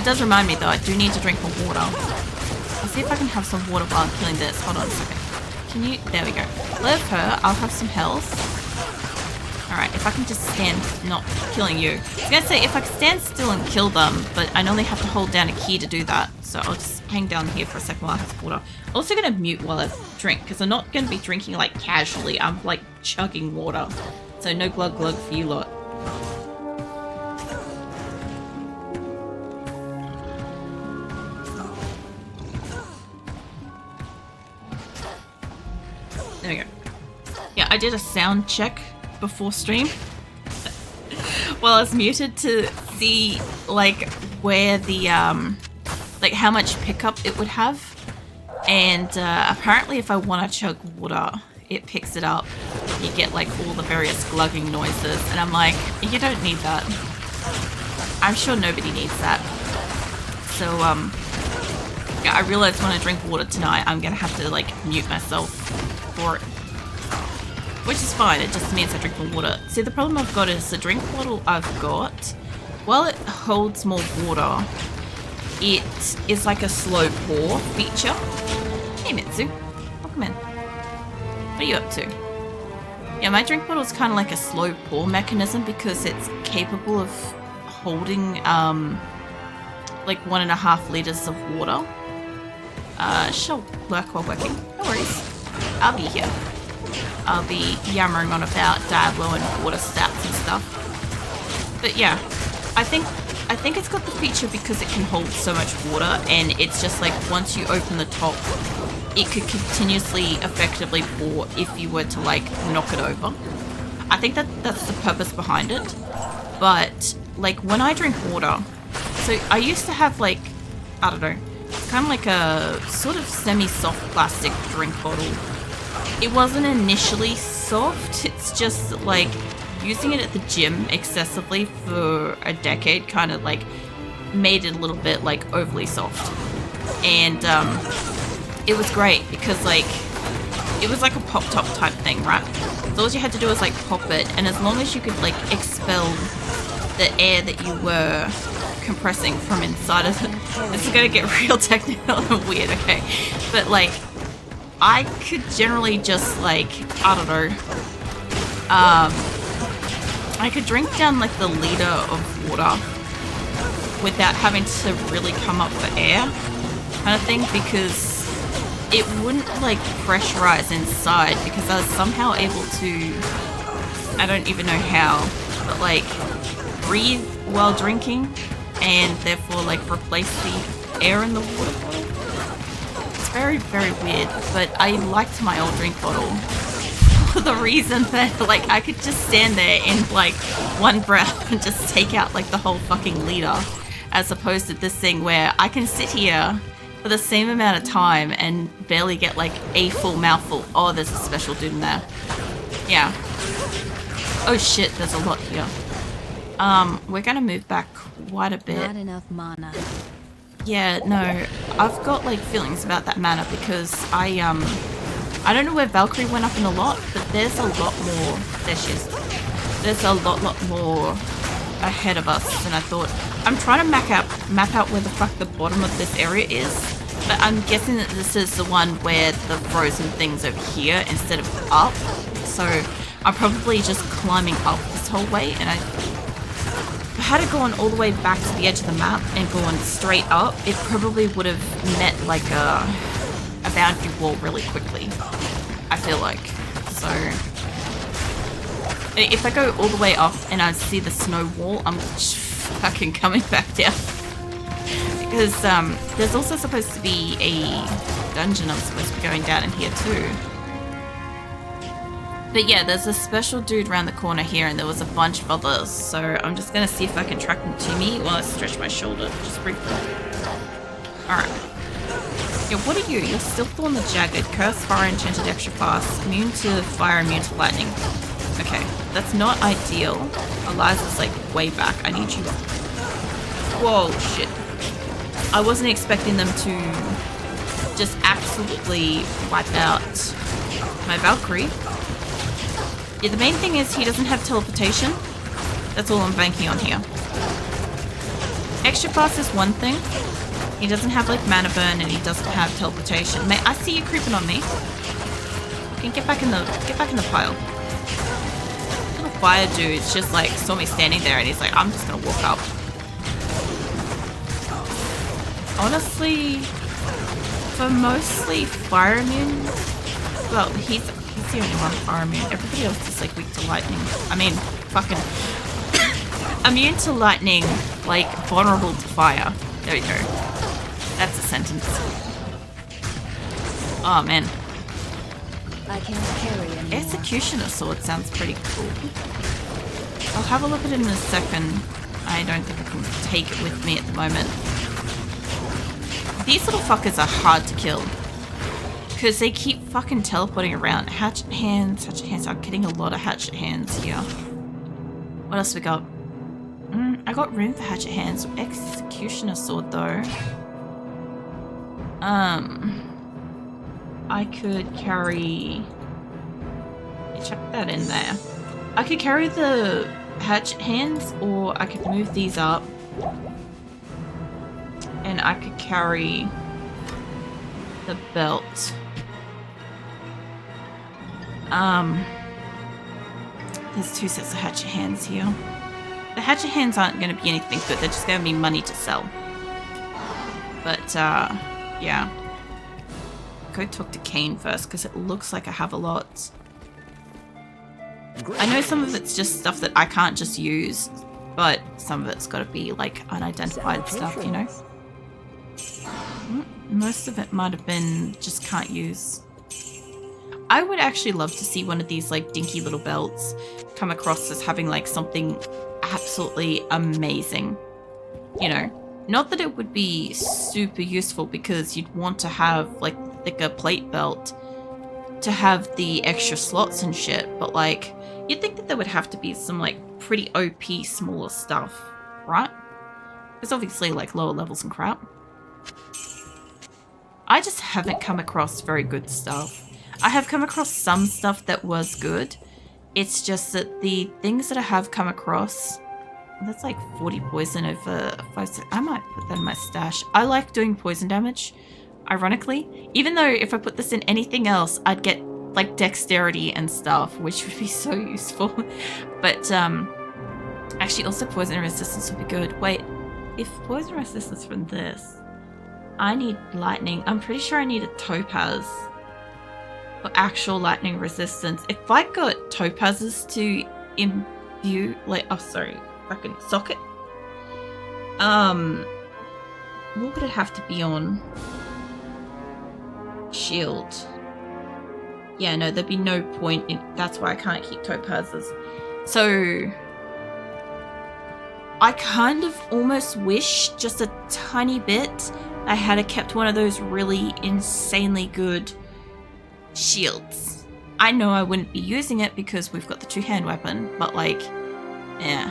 does remind me though, I do need to drink more water. I'll see if I can have some water while I'm killing this. Hold on a second. Can you? There we go. Live her. I'll have some health. Alright, if I can just stand, not killing you. I was gonna say, if I can stand still and kill them, but I normally have to hold down a key to do that. So I'll just hang down here for a second while I have some water. I'm also gonna mute while I drink, because I'm not gonna be drinking like casually. I'm like chugging water. So no glug glug for you lot. There we go. Yeah, I did a sound check before stream while I was muted to see like where the like how much pickup it would have, and apparently if I want to chug water it picks it up. You get like all the various glugging noises, and I'm like, you don't need that. I'm sure nobody needs that. So yeah, I realized when I drink water tonight I'm gonna have to like mute myself for it. Which is fine, it just means I drink more water. See, the problem I've got is the drink bottle I've got, while it holds more water, it is like a slow pour feature. Hey Mitsu, welcome in. What are you up to? Yeah, my drink bottle is kind of like a slow pour mechanism because it's capable of holding like 1.5 liters of water. She'll work while working, no worries. I'll be here. I'll be yammering on about Diablo and water stats and stuff. But yeah, I think it's got the feature because it can hold so much water, and it's just like once you open the top, it could continuously effectively pour if you were to like knock it over. I think that's the purpose behind it. But like when I drink water, so I used to have like, I don't know, kind of like a sort of semi-soft plastic drink bottle. It wasn't initially soft, it's just like using it at the gym excessively for a decade kind of like made it a little bit like overly soft. And it was great because like it was like a pop top type thing, right? So all you had to do was like pop it, and as long as you could like expel the air that you were compressing from inside of it. This is gonna get real technical and weird, okay? But like I could generally just like, I don't know, I could drink down like the liter of water without having to really come up for air kind of thing, because it wouldn't like pressurize inside, because I was somehow able to, I don't even know how, but like breathe while drinking and therefore like replace the air in the water bottle. Very, very weird, but I liked my old drink bottle for the reason that like I could just stand there in like one breath and just take out like the whole fucking liter, as opposed to this thing where I can sit here for the same amount of time and barely get like a full mouthful. Oh, there's a special dude in there. Yeah. Oh shit, there's a lot here. We're gonna move back quite a bit. Not enough mana. Yeah, no, I've got like feelings about that mana because I don't know where Valkyrie went up in a lot, but there's a lot more. There she is. There's a lot more ahead of us than I thought. I'm trying to map out where the fuck the bottom of this area is, but I'm guessing that this is the one where the frozen thing's over here instead of up. So I'm probably just climbing up this whole way, and had it gone all the way back to the edge of the map and gone straight up, it probably would have met like a boundary wall really quickly, I feel like. So if I go all the way up and I see the snow wall, I'm just fucking coming back down. Because there's also supposed to be a dungeon I'm supposed to be going down in here too. But yeah, there's a special dude around the corner here, and there was a bunch of others, so I'm just gonna see if I can track them to me while I stretch my shoulder, just briefly. Alright. Yeah, what are you? You're still on the Jagged, Curse, Fire, Enchanted, Extra Fast, immune to fire, immune to lightning. Okay, that's not ideal. Eliza's like way back. I need you. Whoa, shit. I wasn't expecting them to just absolutely wipe out my Valkyrie. Yeah, the main thing is he doesn't have teleportation. That's all I'm banking on here. Extra fast is one thing. He doesn't have like mana burn and he doesn't have teleportation. Mate, I see you creeping on me. Okay, get back in the pile. Little fire dude just like saw me standing there and he's like, I'm just gonna walk up. Honestly, for mostly fire immune, well, he's the only one fire immune. Everybody else is like weak to lightning. I mean, fucking immune to lightning, like vulnerable to fire. There we go. That's a sentence. Oh man. I can't carry anymore. Executioner sword sounds pretty cool. I'll have a look at it in a second. I don't think I can take it with me at the moment. These little fuckers are hard to kill. Because they keep fucking teleporting around. Hatchet hands, hatchet hands. I'm getting a lot of hatchet hands here. What else we got? I got room for hatchet hands. Executioner sword though. I could carry... Chuck that in there. I could carry the hatchet hands, or I could move these up. And I could carry the belt. There's 2 sets of hatchet hands here. The hatchet hands aren't going to be anything good. They're just going to be money to sell. But, yeah. Go talk to Kane first, because it looks like I have a lot. I know some of it's just stuff that I can't just use, but some of it's got to be, like, unidentified stuff, you know? Most of it might have been just can't use. I would actually love to see one of these, like, dinky little belts come across as having, like, something absolutely amazing. You know? Not that it would be super useful, because you'd want to have, like, thicker plate belt to have the extra slots and shit, but, like, you'd think that there would have to be some, like, pretty OP smaller stuff, right? There's obviously, like, lower levels and crap. I just haven't come across very good stuff. I have come across some stuff that was good. It's just that the things that I have come across... That's like 40 poison over 5 seconds. I might put that in my stash. I like doing poison damage, ironically. Even though if I put this in anything else, I'd get like dexterity and stuff, which would be so useful. But actually also poison resistance would be good. Wait, if poison resistance from this, I need lightning. I'm pretty sure I need a topaz for actual lightning resistance. If I got topazes to imbue, like, oh sorry, fucking socket. What would it have to be on? Shield. Yeah, no, there'd be no point in, that's why I can't keep topazes. So I kind of almost wish just a tiny bit I had kept one of those really insanely good shields. I know I wouldn't be using it because we've got the 2-hand weapon, but like, yeah.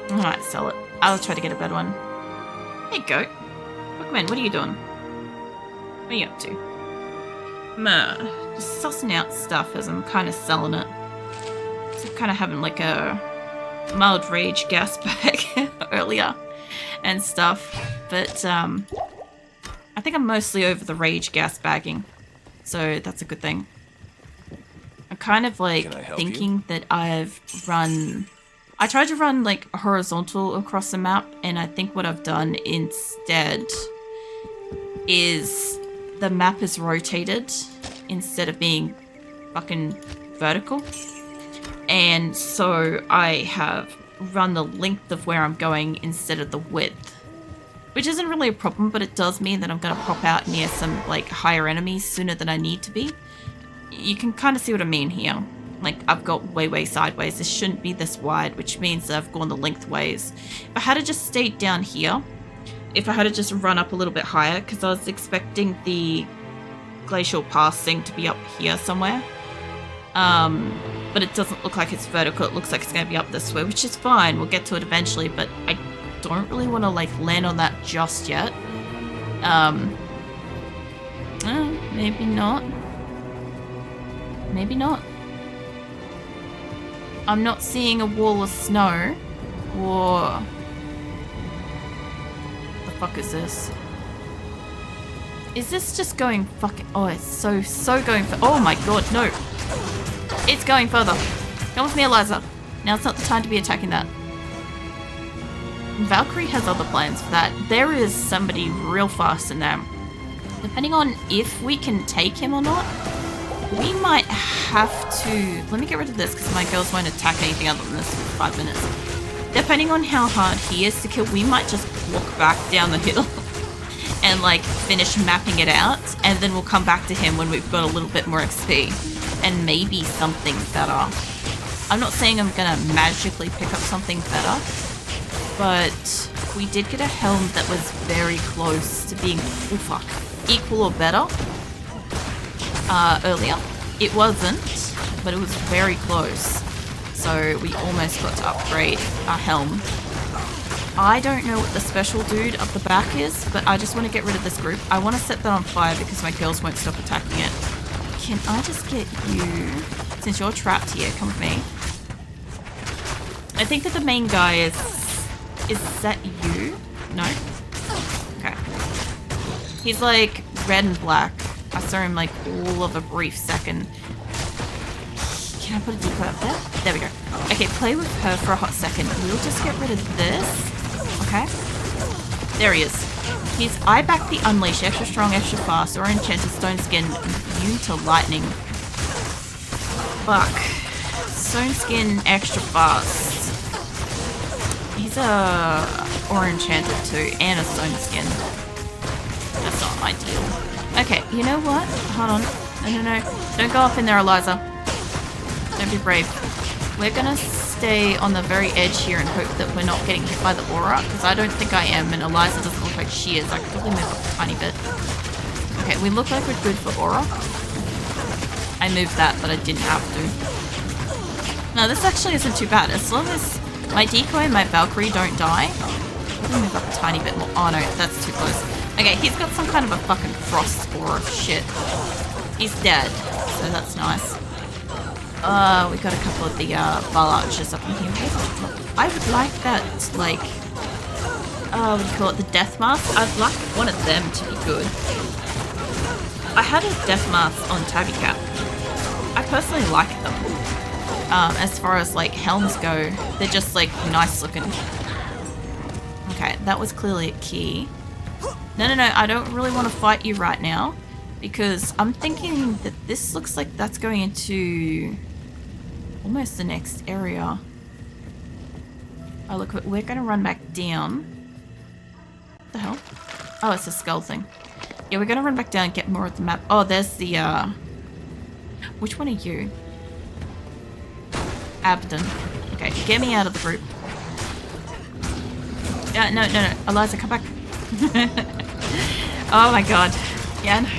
I might sell it. I'll try to get a better one. Hey, goat. Welcome in. What are you doing? What are you up to? Just sussing out stuff as I'm kind of selling it. So I'm kind of having like a mild rage gas bag earlier and stuff. But I think I'm mostly over the rage gas bagging. So that's a good thing. I'm kind of like thinking that I've run... I tried to run like horizontal across the map, and I think what I've done instead is the map is rotated instead of being fucking vertical. And so I have run the length of where I'm going instead of the width. Which isn't really a problem, but it does mean that I'm going to pop out near some like higher enemies sooner than I need to be. You can kind of see what I mean here. Like, I've got way sideways. This shouldn't be this wide, which means that I've gone the lengthways. If I had just stayed down here, if I had just run up a little bit higher, because I was expecting the glacial pass thing to be up here somewhere. But it doesn't look like it's vertical. It looks like it's going to be up this way, which is fine. We'll get to it eventually, but I don't really want to, like, land on that just yet. Maybe not. Maybe not. I'm not seeing a wall of snow, Whoa. The fuck is this? Is this just going fucking... Oh, it's so going for... Oh my god, no. It's going further. Come with me, Eliza. Now it's not the time to be attacking that. Valkyrie has other plans for that. There is somebody real fast in there. Depending on if we can take him or not, we might have to... Let me get rid of this because my girls won't attack anything other than this for 5 minutes. Depending on how hard he is to kill, we might just walk back down the hill and like finish mapping it out, and then we'll come back to him when we've got a little bit more XP and maybe something better. I'm not saying I'm gonna magically pick up something better, but we did get a helm that was very close to being equal or better earlier. It wasn't, but it was very close. So we almost got to upgrade our helm. I don't know what the special dude up the back is, but I just want to get rid of this group. I want to set that on fire because my girls won't stop attacking it. Can I just get you? Since you're trapped here, come with me. I think that the main guy is that you? No? Okay. He's like red and black. I saw him like all of a brief second. Can I put a decoy up there? There we go. Okay, play with her for a hot second. We'll just get rid of this. Okay. There he is. He's I back the Unleash, extra strong, extra fast, or enchanted stone skin, immune to lightning. Fuck. Stone skin, extra fast. He's a or enchanted too, and a stone skin. That's not ideal. Okay, you know what? Hold on. No. Don't go up in there, Eliza. Don't be brave. We're gonna stay on the very edge here and hope that we're not getting hit by the aura, because I don't think I am, and Eliza doesn't look like she is. I could probably move up a tiny bit. Okay, we look like we're good for aura. I moved that, but I didn't have to. No, this actually isn't too bad. As long as my decoy and my Valkyrie don't die. Let me move up a tiny bit more. Oh no, that's too close. Okay, he's got some kind of a fucking frost aura shit. He's dead, so that's nice. We got a couple of the Val Archers up in here. I would like that, like, what do you call it, the Death Mask? I'd like one of them to be good. I had a Death Mask on Tabby Cat. I personally like them. As far as, like, helms go, they're just, like, nice looking. Okay, that was clearly a key. No, I don't really want to fight you right now, because I'm thinking that this looks like that's going into almost the next area. Oh look, we're going to run back down. What the hell? Oh, it's a skull thing. Yeah, we're going to run back down and get more of the map. Oh, there's the, which one are you? Abden. Okay, get me out of the group. Yeah, no. Eliza, come back. Oh my god. Yeah, no.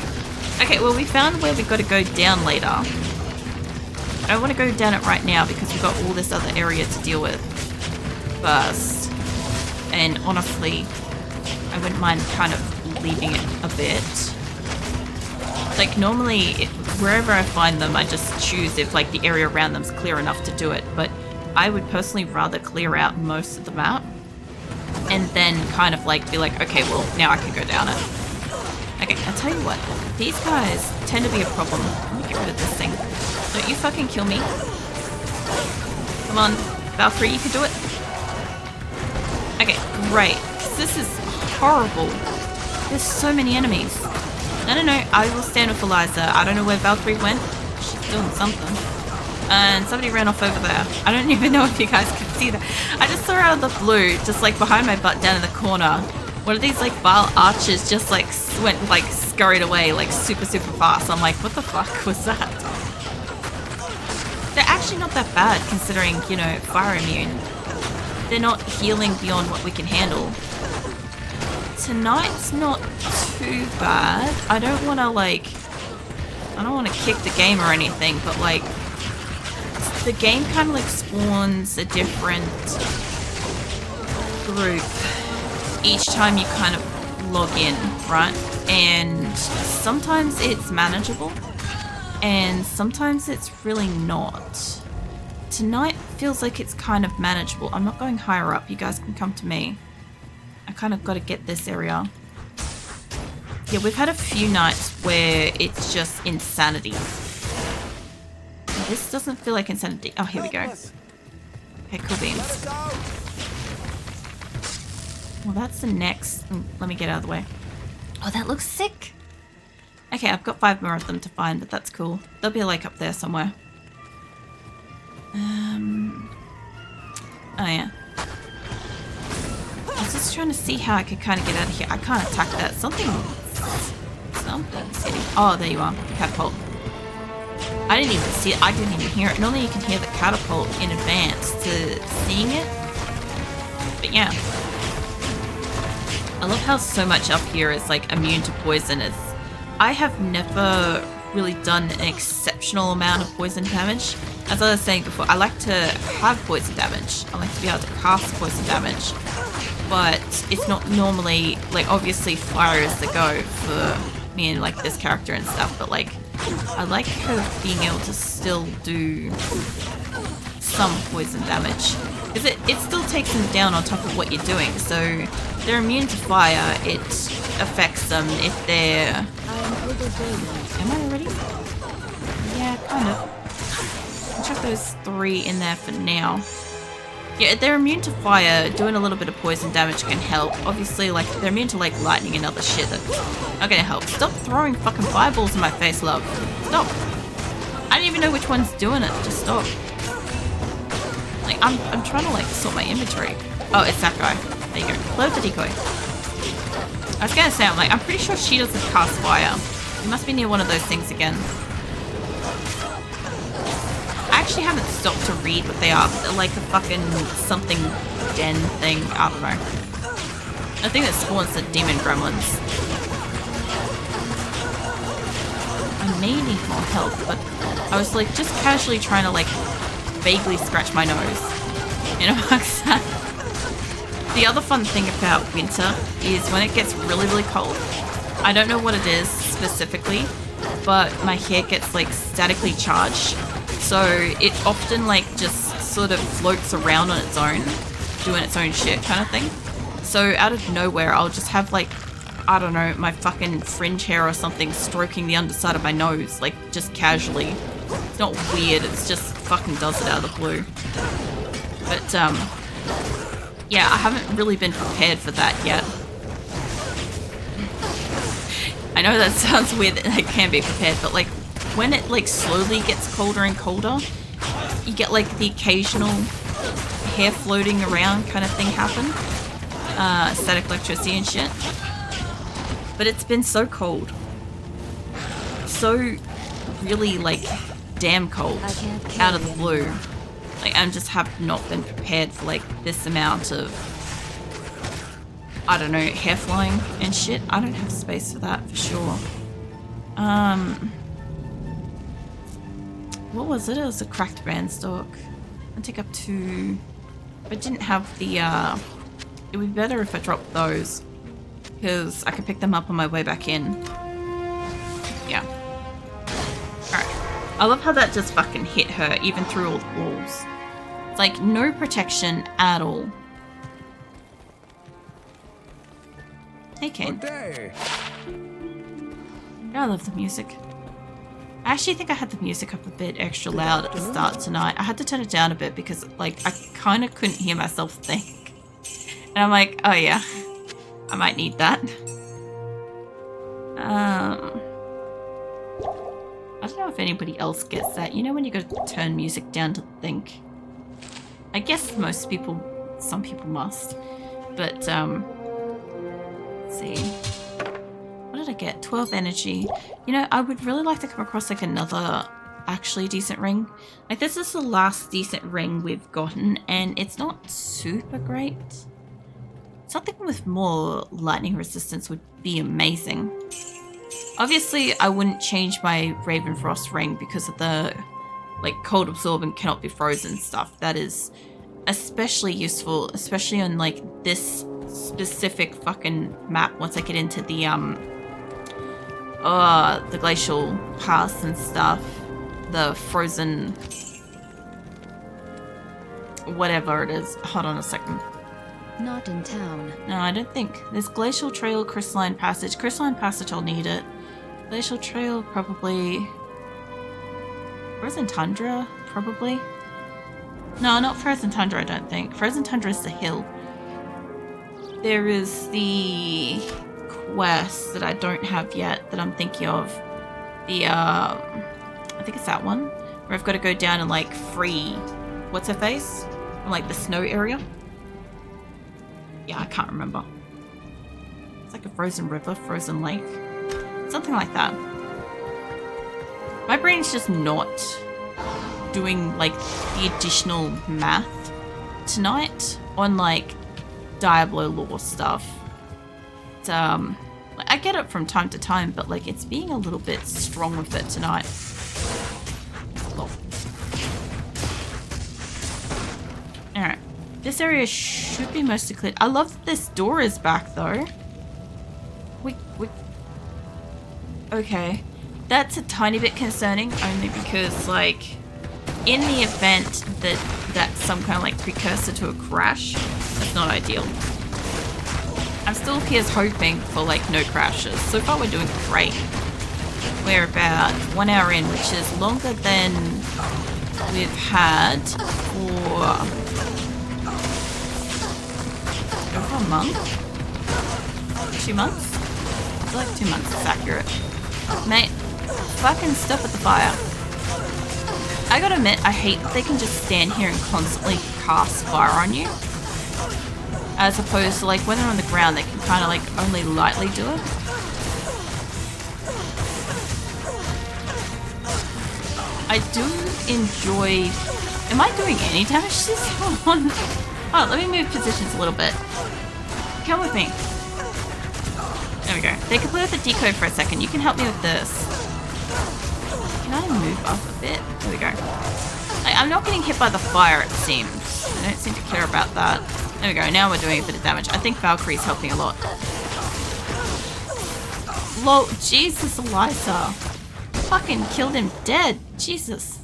Okay, well we found where we've got to go down later. I don't want to go down it right now because we've got all this other area to deal with first. And honestly, I wouldn't mind kind of leaving it a bit. Like normally, wherever I find them, I just choose if like the area around them's clear enough to do it. But I would personally rather clear out most of the map and then kind of like be like, okay, well now I can go down it. Okay, I'll tell you what, these guys tend to be a problem. Let me get rid of this thing. Don't you fucking kill me. Come on, Valkyrie, you can do it. Okay, great. This is horrible. There's so many enemies. No, I will stand with Eliza. I don't know where Valkyrie went. She's doing something. And somebody ran off over there. I don't even know if you guys can see that. I just saw out of the blue, just like behind my butt down in the corner, one of these like Val Archers just like went like scurried away like super fast. I'm like, what the fuck was that? They're actually not that bad considering, you know, fire immune. They're not healing beyond what we can handle. Tonight's not too bad. I don't want to kick the game or anything, but like the game kind of like spawns a different group each time you kind of log in, right? And sometimes it's manageable and sometimes it's really not. tonight feels like it's kind of manageable. I'm not going higher up. You guys can come to me. I kind of got to get this area. Yeah, we've had a few nights where it's just insanity. This doesn't feel like insanity. Oh, here we go. Okay, cool beans. Well, that's the next. Let me get out of the way. Oh, that looks sick. Okay, I've got 5 more of them to find, but that's cool. They'll be like up there somewhere. Oh yeah. I was just trying to see how I could kind of get out of here. I can't attack that. Something's hitting. Oh, there you are. Catapult. I didn't even see it. I didn't even hear it. Normally you can hear the catapult in advance to seeing it. But yeah. I love how so much up here is like immune to poison. I have never really done an exceptional amount of poison damage. As I was saying before, I like to have poison damage. I like to be able to cast poison damage. But it's not normally, like, obviously fire is the go for me and like this character and stuff, but like I like her being able to still do some poison damage. Because it still takes them down on top of what you're doing. So they're immune to fire, it affects them if they're... Am I already? Yeah, kind of. I'll chuck those 3 in there for now. Yeah, they're immune to fire. Doing a little bit of poison damage can help. Obviously, like, they're immune to, like, lightning and other shit that's not gonna help. Stop throwing fucking fireballs in my face, love. Stop. I don't even know which one's doing it. Just stop. Like, I'm trying to, like, sort my inventory. Oh, it's that guy. There you go. Load the decoy. I was gonna say, I'm pretty sure she doesn't cast fire. You must be near one of those things again. I actually haven't stopped to read what they are. They're like a fucking something den thing. I don't know. I think that spawns the demon gremlins. I may need more help, but I was like just casually trying to like vaguely scratch my nose. You know, amongst that. The other fun thing about winter is when it gets really, really cold. I don't know what it is specifically, but my hair gets like statically charged. So it often like just sort of floats around on its own, doing its own shit kind of thing. So out of nowhere, I'll just have like, I don't know, my fucking fringe hair or something stroking the underside of my nose, like just casually. It's not weird, it's just fucking does it out of the blue. But yeah, I haven't really been prepared for that yet. I know that sounds weird that I can be prepared, but like when it like slowly gets colder and colder, you get like the occasional hair floating around kind of thing happen. Static electricity and shit. But it's been so cold. So really like damn cold out of the blue. Like I just have not been prepared for like this amount of, I don't know, hair flying and shit. I don't have space for that for sure. What was it? It was a cracked branstock. I'll take up 2. If I didn't have the, it would be better if I dropped those. Because I could pick them up on my way back in. Yeah. Alright. I love how that just fucking hit her, even through all the walls. It's like no protection at all. Hey, Ken. I love the music. I actually think I had the music up a bit extra loud at the start tonight. I had to turn it down a bit because, like, I kind of couldn't hear myself think. And I'm like, oh yeah, I might need that. I don't know if anybody else gets that. You know when you go to turn music down to think? I guess most people, some people must. But, let's see. What did I get? 12 energy. You know, I would really like to come across like another actually decent ring. Like this is the last decent ring we've gotten and it's not super great. Something with more lightning resistance would be amazing. Obviously, I wouldn't change my Ravenfrost ring because of the like cold absorbent cannot be frozen stuff. That is especially useful, especially on like this specific fucking map once I get into the glacial pass and stuff. The frozen whatever it is. Hold on a second. Not in town. No, I don't think. There's Glacial Trail, Crystalline Passage. Crystalline Passage, I'll need it. Glacial Trail, probably. Frozen Tundra, probably. No, not Frozen Tundra, I don't think. Frozen Tundra is the hill. There is the quest that I don't have yet that I'm thinking of. The, I think it's that one. Where I've got to go down and, like, free... What's her face? From, like, the snow area. Yeah, I can't remember. It's like a frozen river, frozen lake. Something like that. My brain's just not doing, like, the additional math tonight on, like, Diablo lore stuff. It's, I get it from time to time, but, like, it's being a little bit strong with it tonight. Oh. Alright. This area should be mostly cleared. I love that this door is back, though. Okay. That's a tiny bit concerning, only because, like, in the event that that's some kind of, like, precursor to a crash, that's not ideal. I'm still here's hoping for, like, no crashes. So far, we're doing great. We're about 1 hour in, which is longer than we've had for over a month? 2 months? I feel like 2 months is accurate. Mate, fucking stuff at the fire. I gotta admit, I hate that they can just stand here and constantly cast fire on you. As opposed to, like, when they're on the ground, they can kind of, like, only lightly do it. I do enjoy... Am I doing any damage to this? Hold on. Oh, let me move positions a little bit. Come with me. There we go. They could play with the decode for a second. You can help me with this. Can I move up a bit? There we go. Like, I'm not getting hit by the fire, it seems. I don't seem to care about that. There we go. Now we're doing a bit of damage. I think Valkyrie's helping a lot. Lol. Jesus, Eliza. Fucking killed him dead. Jesus.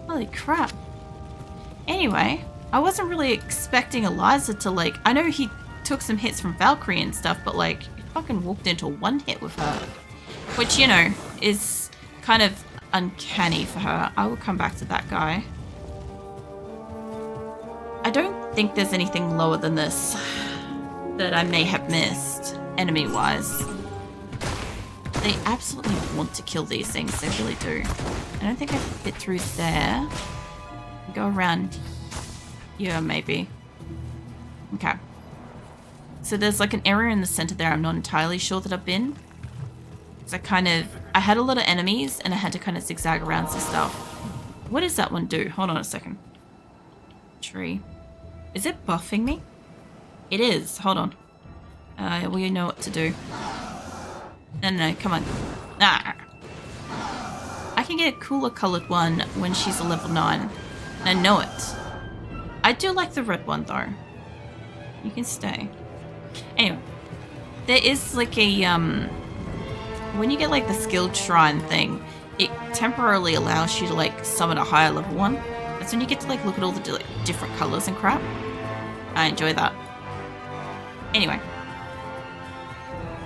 Holy crap. Anyway, I wasn't really expecting Eliza to, like... I know he took some hits from Valkyrie and stuff, but, like, he fucking walked into one hit with her. Which, you know, is kind of uncanny for her. I will come back to that guy. I don't think there's anything lower than this that I may have missed, enemy-wise. They absolutely want to kill these things. They really do. I don't think I can fit through there. Go around here, maybe. Okay. So there's like an area in the center there I'm not entirely sure that I've been. So I had a lot of enemies and I had to kind of zigzag around some stuff. What does that one do? Hold on a second. Tree. Is it buffing me? It is. Hold on. Well, you know what to do. No, come on. Ah. I can get a cooler colored one when she's a level 9. I know it. I do like the red one though. You can stay. Anyway, there is like a when you get like the skilled shrine thing, it temporarily allows you to like summon a higher level one. That's when you get to like look at all the like, different colors and crap. I enjoy that. Anyway,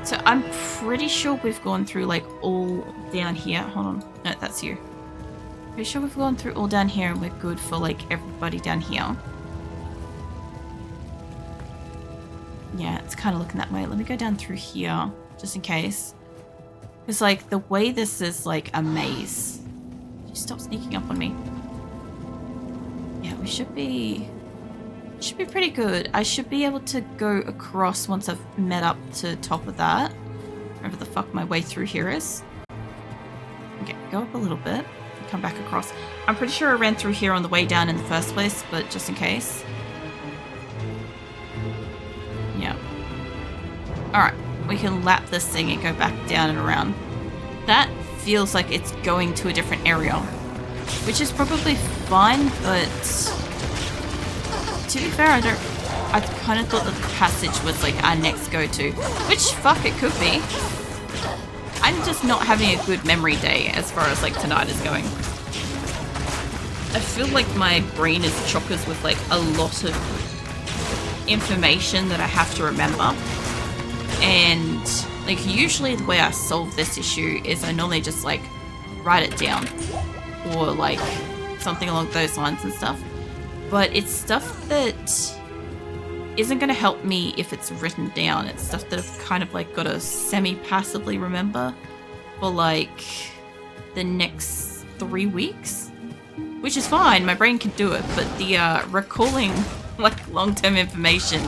so I'm pretty sure we've gone through like all down here. Hold on, no, that's you. Pretty sure we've gone through all down here and we're good for like everybody down here. Yeah, it's kind of looking that way. Let me go down through here just in case. Because like the way this is like a maze. Just stop sneaking up on me. Yeah, we should be pretty good. I should be able to go across once I've met up to top of that. Wherever the fuck my way through here is. Okay, go up a little bit. Come back across. I'm pretty sure I ran through here on the way down in the first place, but just in case. Yeah. Alright, we can lap this thing and go back down and around. That feels like it's going to a different area. Which is probably fine, but... to be fair, I kind of thought that the passage was like our next go-to. Which, fuck, it could be. I'm just not having a good memory day as far as like tonight is going. I feel like my brain is chockers with like a lot of information that I have to remember. And like usually the way I solve this issue is I normally just like write it down or like something along those lines and stuff. But it's stuff that isn't going to help me if it's written down. It's stuff that I've kind of like got to semi-passively remember for like the next 3 weeks, which is fine. My brain can do it, but the recalling like long-term information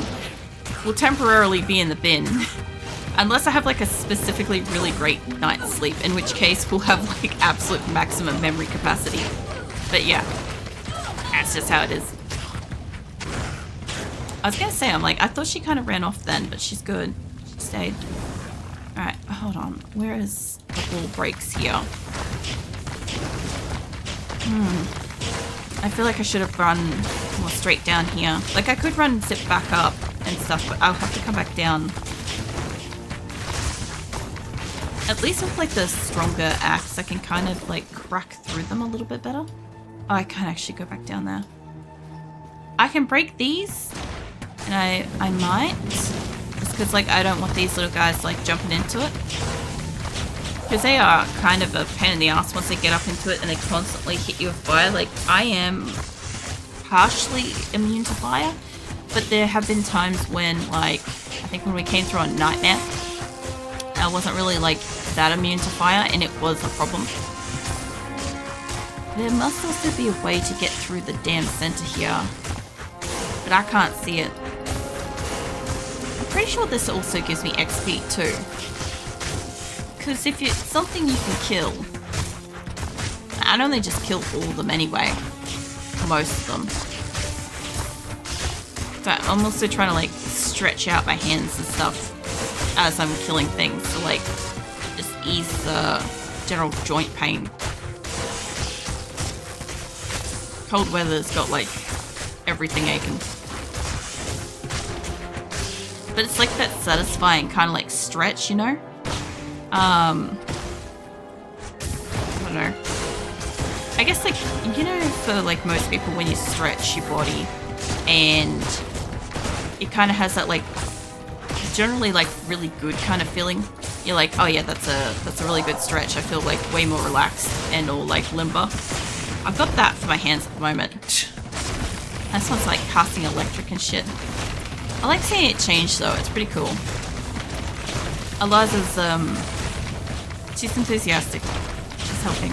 will temporarily be in the bin unless I have like a specifically really great night's sleep, in which case we'll have like absolute maximum memory capacity. But yeah, that's just how it is. I was gonna say, I'm like, I thought she kind of ran off then, but she's good. She stayed. Alright, hold on. Where is the wall breaks here? I feel like I should have run more straight down here. Like, I could run and zip back up and stuff, but I'll have to come back down. At least with, like, the stronger axe, I can kind of, like, crack through them a little bit better. Oh, I can't actually go back down there. I can break these, and I might. Just because, like, I don't want these little guys, like, jumping into it. Because they are kind of a pain in the ass once they get up into it and they constantly hit you with fire. Like, I am partially immune to fire, but there have been times when, like, I think when we came through on Nightmare, I wasn't really, like, that immune to fire, and it was a problem. There must also be a way to get through the damn center here, but I can't see it. I'm pretty sure this also gives me XP too. Because if it's something you can kill, I'd only just kill all of them anyway. Most of them. But I'm also trying to like stretch out my hands and stuff as I'm killing things to like just ease the general joint pain. Cold weather's got like everything aching. But it's like that satisfying kind of like stretch, you know? I don't know. I guess like, you know, for like most people when you stretch your body and it kind of has that like generally like really good kind of feeling. You're like, oh yeah, that's a really good stretch. I feel like way more relaxed and all like limber. I've got that for my hands at the moment. This one's like casting electric and shit. I like seeing it change though, it's pretty cool. Eliza's, she's enthusiastic. She's helping.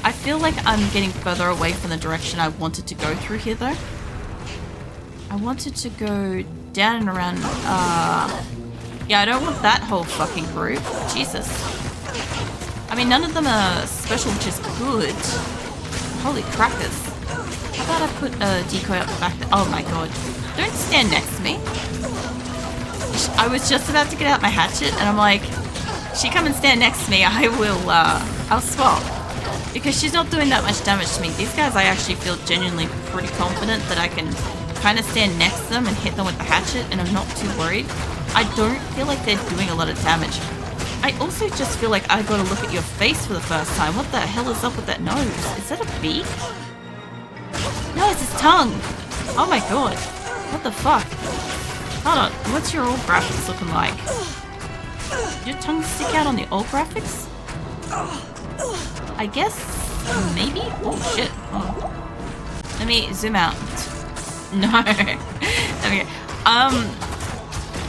I feel like I'm getting further away from the direction I wanted to go through here though. I wanted to go down and around, yeah, I don't want that whole fucking group. Jesus. I mean, none of them are special, which is good. Holy crackers. How about I put a decoy up the back there? Oh my god. Don't stand next to me. I was just about to get out my hatchet and I'm like, she come and stand next to me, I will, I'll swap. Because she's not doing that much damage to me. These guys I actually feel genuinely pretty confident that I can kind of stand next to them and hit them with the hatchet and I'm not too worried. I don't feel like they're doing a lot of damage. I also just feel like I gotta look at your face for the first time. What the hell is up with that nose? Is that a beak? No, it's his tongue! Oh my god. What the fuck? Hold on, what's your old graphics looking like? Did your tongue stick out on the old graphics? I guess, maybe? Oh shit. Oh. Let me zoom out. No. Okay.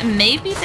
Maybe they